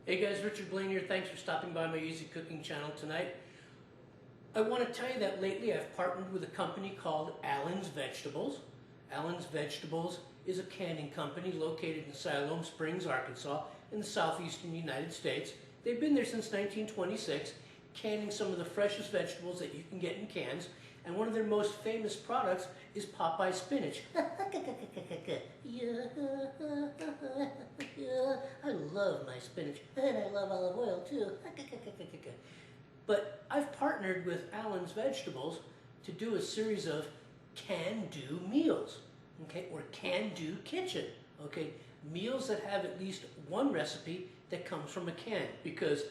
Hey guys, Richard Blaine here. Thanks for stopping by my Easy Cooking channel tonight. I want to tell you that lately I've partnered with a company called Allen's Vegetables. Allen's Vegetables is a canning company located in Siloam Springs, Arkansas, in the southeastern United States. They've been there since 1926, canning some of the freshest vegetables that you can get in cans, and one of their most famous products is Popeye spinach. I love my spinach, and I love olive oil too. But I've partnered with Allen's Vegetables to do a series of can-do meals, okay, or can-do kitchen, okay, meals that have at least one recipe that comes from a can, because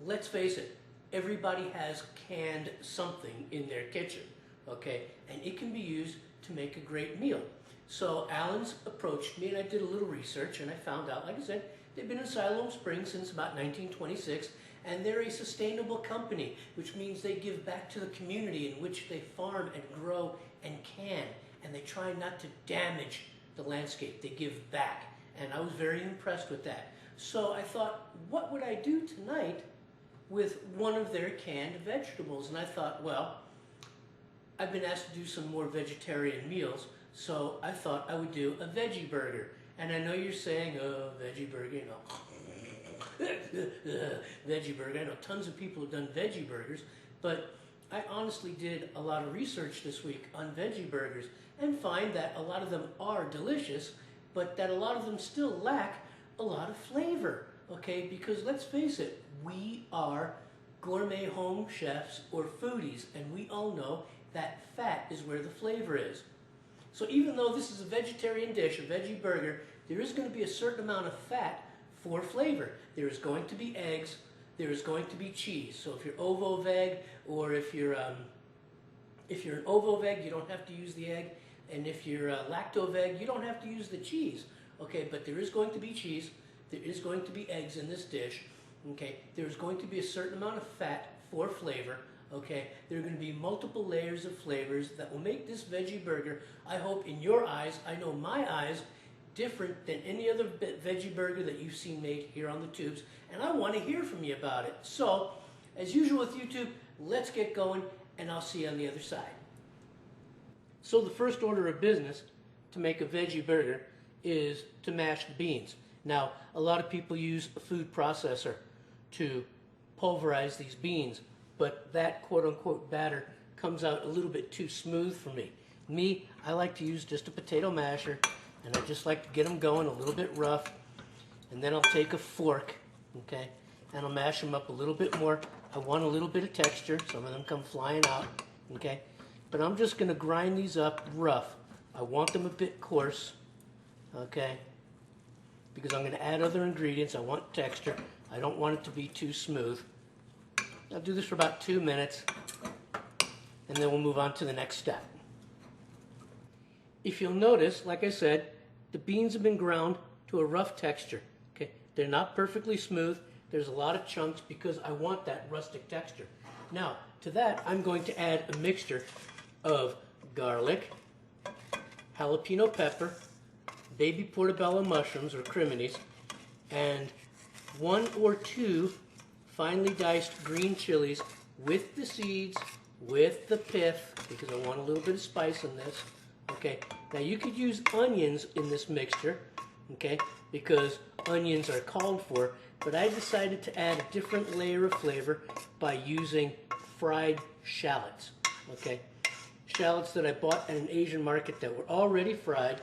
let's face it, everybody has canned something in their kitchen, okay, and it can be used to make a great meal. So Allen's approached me and I did a little research and I found out, like I said, they've been in Siloam Springs since about 1926, and they're a sustainable company, which means they give back to the community in which they farm and grow and can, and they try not to damage the landscape. They give back, and I was very impressed with that. So I thought, what would I do tonight with one of their canned vegetables? And I thought, well, I've been asked to do some more vegetarian meals, so I thought I would do a veggie burger. And I know you're saying, oh, veggie burger, you know, veggie burger. I know tons of people have done veggie burgers, but I honestly did a lot of research this week on veggie burgers and find that a lot of them are delicious, but that a lot of them still lack a lot of flavor, okay? Because let's face it, we are gourmet home chefs or foodies, and we all know that fat is where the flavor is. So even though this is a vegetarian dish, a veggie burger, there is going to be a certain amount of fat for flavor. There is going to be eggs, there is going to be cheese. So if you're ovo-veg, or if you're an ovo-veg, you don't have to use the egg. And if you're lacto-veg, you don't have to use the cheese. Okay, but there is going to be cheese, there is going to be eggs in this dish. Okay, there's going to be a certain amount of fat for flavor. Okay, there are going to be multiple layers of flavors that will make this veggie burger, I hope in your eyes, I know my eyes, different than any other veggie burger that you've seen made here on the tubes, and I want to hear from you about it. So, as usual with YouTube, let's get going, and I'll see you on the other side. So the first order of business to make a veggie burger is to mash the beans. Now, a lot of people use a food processor to pulverize these beans, but that quote-unquote batter comes out a little bit too smooth for me. I like to use just a potato masher, and I just like to get them going a little bit rough, and then I'll take a fork, okay, and I'll mash them up a little bit more. I want a little bit of texture. Some of them come flying out, okay, but I'm just going to grind these up rough. I want them a bit coarse, okay, because I'm going to add other ingredients. I want texture. I don't want it to be too smooth. I'll do this for about 2 minutes, and then we'll move on to the next step. If you'll notice, like I said, the beans have been ground to a rough texture. Okay, they're not perfectly smooth. There's a lot of chunks because I want that rustic texture. Now, to that, I'm going to add a mixture of garlic, jalapeno pepper, baby portobello mushrooms or criminis, and 1 or 2 finely diced green chilies with the seeds, with the pith, because I want a little bit of spice in this. Okay, now you could use onions in this mixture, okay, because onions are called for, but I decided to add a different layer of flavor by using fried shallots, okay, shallots that I bought at an Asian market that were already fried,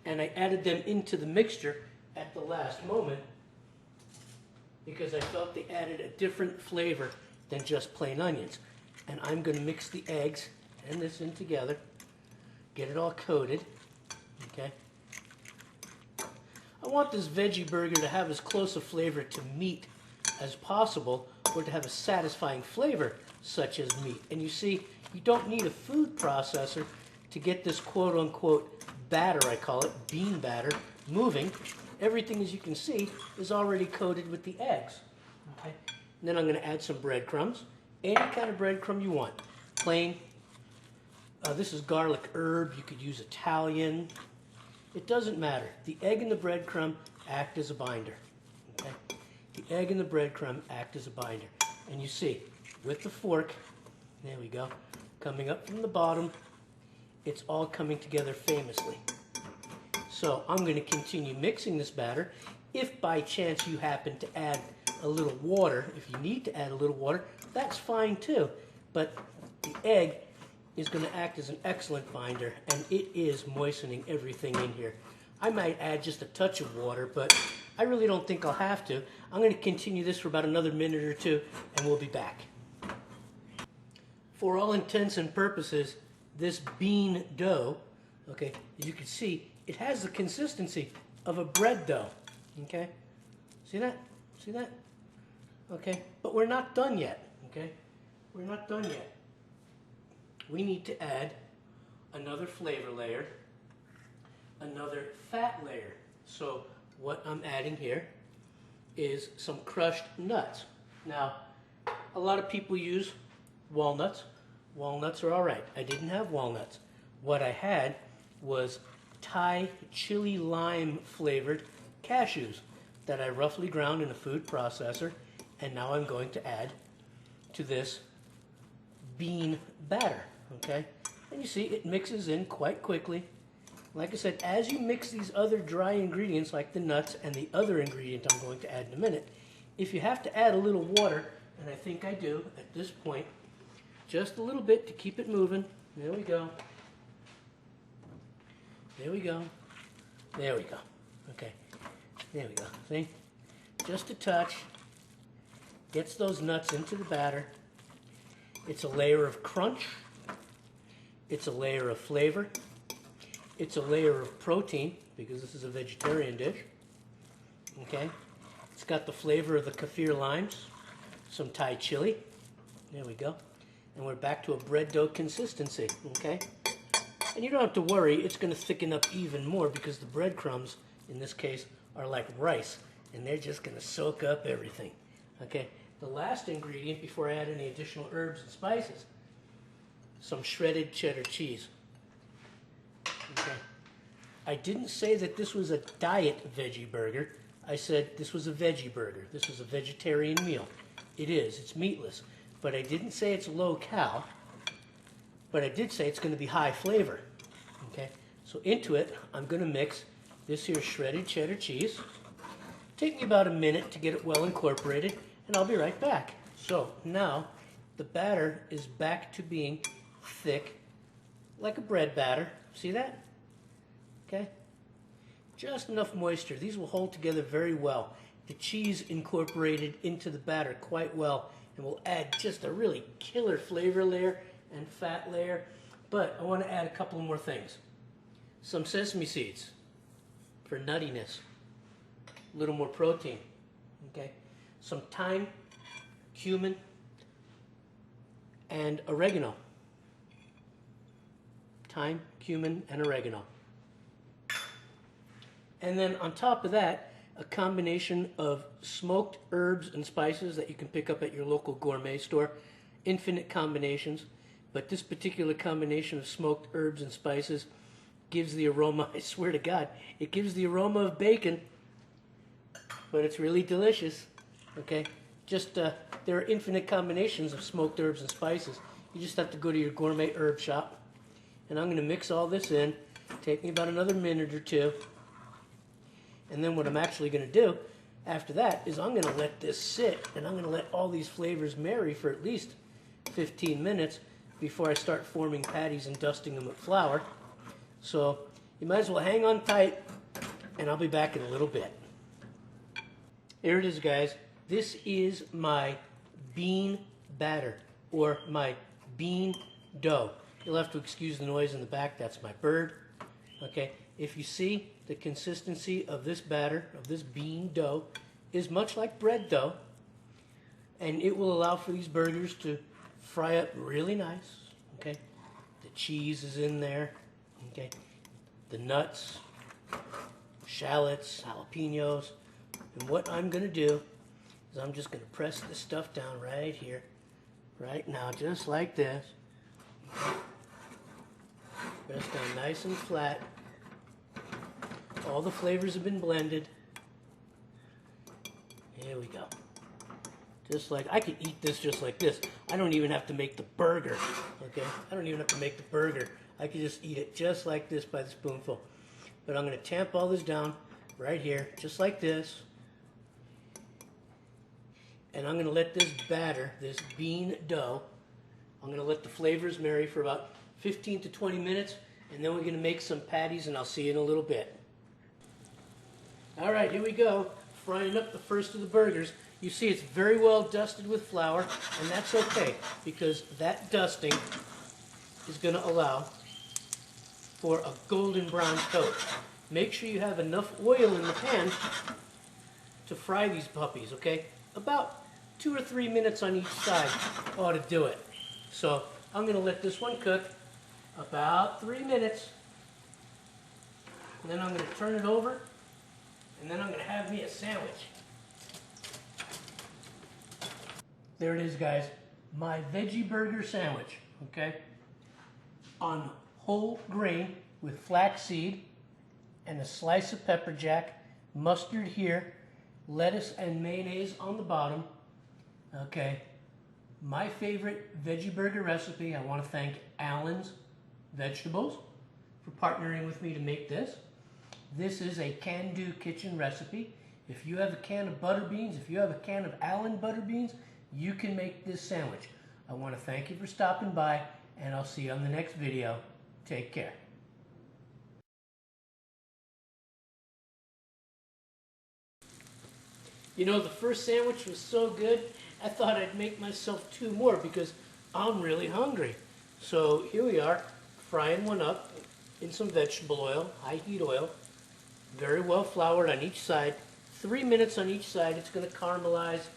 and I added them into the mixture at the last moment because I felt they added a different flavor than just plain onions. And I'm going to mix the eggs and this in together, get it all coated, okay? I want this veggie burger to have as close a flavor to meat as possible, or to have a satisfying flavor such as meat. And you see, you don't need a food processor to get this quote-unquote batter, I call it, bean batter, moving. Everything, as you can see, is already coated with the eggs. Okay? And then I'm going to add some breadcrumbs, any kind of breadcrumb you want, plain. This is garlic herb. You could use Italian. It doesn't matter. The egg and the breadcrumb act as a binder. the egg and the breadcrumb act as a binder. And you see, with the fork, there we go, coming up from the bottom, it's all coming together famously. So I'm going to continue mixing this batter. If by chance you happen to add a little water, if you need to add a little water, that's fine too. But the egg is going to act as an excellent binder, and it is moistening everything in here. I might add just a touch of water, but I really don't think I'll have to. I'm going to continue this for about another minute or two, and we'll be back. For all intents and purposes, this bean dough, okay, as you can see, it has the consistency of a bread dough, okay? See that? See that? Okay, but we're not done yet, okay? We're not done yet. We need to add another flavor layer, another fat layer. So what I'm adding here is some crushed nuts. Now, a lot of people use walnuts. Walnuts are all right. I didn't have walnuts. What I had was Thai chili lime flavored cashews that I roughly ground in a food processor, and now I'm going to add to this bean batter, okay? And you see it mixes in quite quickly. Like I said, as you mix these other dry ingredients like the nuts and the other ingredient I'm going to add in a minute, if you have to add a little water, and I think I do at this point, just a little bit to keep it moving. There we go. There we go. There we go. Okay. There we go. See? Just a touch. Gets those nuts into the batter. It's a layer of crunch. It's a layer of flavor. It's a layer of protein, because this is a vegetarian dish. Okay? It's got the flavor of the kaffir limes, some Thai chili. There we go. And we're back to a bread dough consistency, okay? And you don't have to worry, it's going to thicken up even more because the breadcrumbs, in this case, are like rice, and they're just going to soak up everything, okay? The last ingredient before I add any additional herbs and spices, some shredded cheddar cheese. Okay. I didn't say that this was a diet veggie burger. I said this was a veggie burger. This was a vegetarian meal. It is. It's meatless. But I didn't say it's low-cal. But I did say it's going to be high flavor. Okay. So into it, I'm going to mix this here shredded cheddar cheese. Take me about a minute to get it well incorporated, and I'll be right back. So now the batter is back to being thick like a bread batter. See that? Okay? Just enough moisture. These will hold together very well. The cheese incorporated into the batter quite well, and will add just a really killer flavor layer and fat layer. But I want to add a couple more things. Some sesame seeds for nuttiness. A little more protein. Okay? Some thyme, cumin, and oregano. Thyme, cumin, and oregano. And then on top of that, a combination of smoked herbs and spices that you can pick up at your local gourmet store. Infinite combinations, but this particular combination of smoked herbs and spices gives the aroma, I swear to God, it gives the aroma of bacon, but it's really delicious, okay? Just, there are infinite combinations of smoked herbs and spices. You just have to go to your gourmet herb shop. And I'm going to mix all this in. Take me about another minute or two. And then what I'm actually going to do after that is I'm going to let this sit, and I'm going to let all these flavors marry for at least 15 minutes before I start forming patties and dusting them with flour. So you might as well hang on tight, and I'll be back in a little bit. Here it is, guys. This is my bean batter, or my bean dough. You'll have to excuse the noise in the back. That's my bird. Okay. If you see, the consistency of this batter, of this bean dough, is much like bread dough. And it will allow for these burgers to fry up really nice. Okay. The cheese is in there. Okay. The nuts, shallots, jalapenos. And what I'm going to do is I'm just going to press this stuff down right here, right now, just like this. Press down nice and flat. All the flavors have been blended. There we go. Just like, I could eat this just like this. I don't even have to make the burger, okay? I don't even have to make the burger. I could just eat it just like this by the spoonful. But I'm gonna tamp all this down right here, just like this. And I'm gonna let this batter, this bean dough, I'm gonna let the flavors marry for about 15 to 20 minutes, and then we're gonna make some patties, and I'll see you in a little bit. All right, here we go, frying up the first of the burgers. You see it's very well dusted with flour, and that's okay, because that dusting is gonna allow for a golden brown coat. Make sure you have enough oil in the pan to fry these puppies, okay? About 2 or 3 minutes on each side ought to do it. So I'm gonna let this one cook about 3 minutes, and then I'm gonna turn it over, and then I'm gonna have me a sandwich. There it is, guys, my veggie burger sandwich, okay? On whole grain with flaxseed and a slice of pepper jack, mustard here, lettuce and mayonnaise on the bottom. Okay, my favorite veggie burger recipe. I want to thank Alan's Vegetables for partnering with me to make this. This is a can-do kitchen recipe. If you have a can of butter beans, if you have a can of Allen butter beans, you can make this sandwich. I want to thank you for stopping by, and I'll see you on the next video. Take care. You know, the first sandwich was so good, I thought I'd make myself 2 more because I'm really hungry. So here we are, frying one up in some vegetable oil, high heat oil, very well floured on each side. 3 minutes on each side, it's going to caramelize,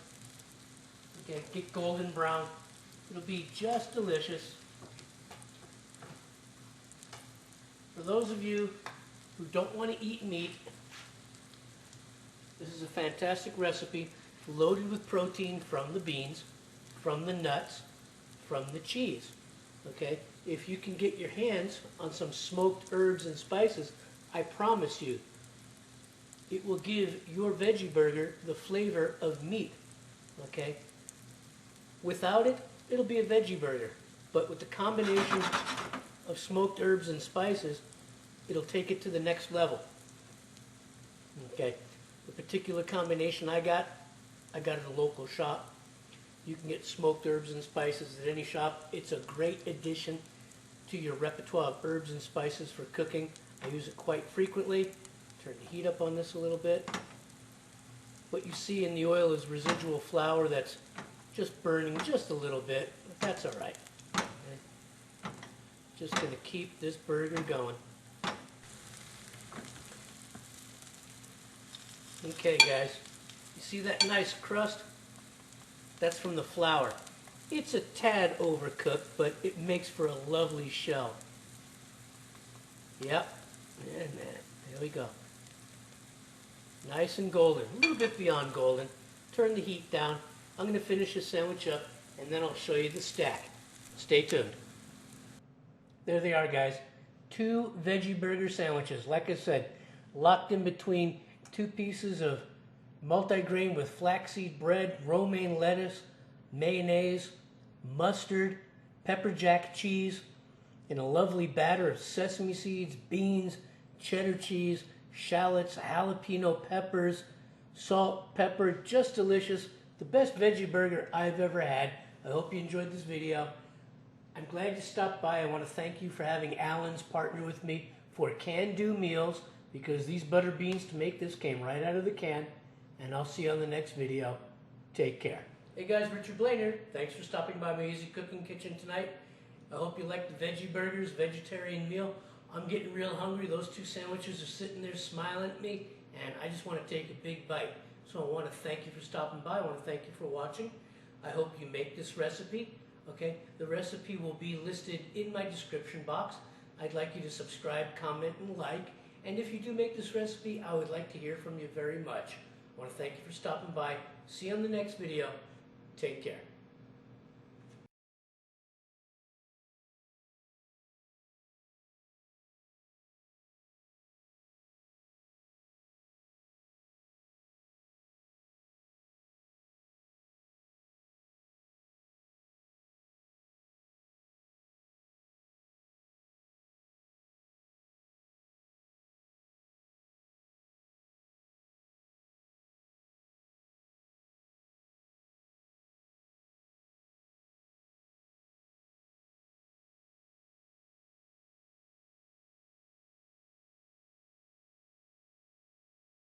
okay, get golden brown. It'll be just delicious. For those of you who don't want to eat meat, this is a fantastic recipe loaded with protein from the beans, from the nuts, from the cheese. Okay? If you can get your hands on some smoked herbs and spices, I promise you, it will give your veggie burger the flavor of meat. Okay? Without it, it'll be a veggie burger. But with the combination of smoked herbs and spices, it'll take it to the next level. Okay? The particular combination I got at a local shop. You can get smoked herbs and spices at any shop. It's a great addition to your repertoire of herbs and spices for cooking. I use it quite frequently. Turn the heat up on this a little bit. What you see in the oil is residual flour that's just burning just a little bit, but that's all right. Okay. Just going to keep this burger going. Okay, guys, you see that nice crust? That's from the flour. It's a tad overcooked, but it makes for a lovely shell. Yep, and there we go. Nice and golden, a little bit beyond golden. Turn the heat down. I'm going to finish this sandwich up, and then I'll show you the stack. Stay tuned. There they are, guys. 2 veggie burger sandwiches. Like I said, locked in between 2 pieces of multigrain with flaxseed bread, romaine lettuce, mayonnaise, mustard, pepper jack cheese, in a lovely batter of sesame seeds, beans, cheddar cheese, shallots, jalapeno peppers, salt, pepper, just delicious. The best veggie burger I've ever had. I hope you enjoyed this video. I'm glad you stopped by. I want to thank you for having Alan's partner with me for can-do meals, because these butter beans to make this came right out of the can. And I'll see you on the next video. Take care. Hey guys, Richard Blaine here. Thanks for stopping by my Easy Cooking Kitchen tonight. I hope you like the veggie burgers, vegetarian meal. I'm getting real hungry. Those 2 sandwiches are sitting there smiling at me, and I just want to take a big bite. So I want to thank you for stopping by. I want to thank you for watching. I hope you make this recipe. Okay, the recipe will be listed in my description box. I'd like you to subscribe, comment, and like. And if you do make this recipe, I would like to hear from you very much. I want to thank you for stopping by. See you on the next video. Take care.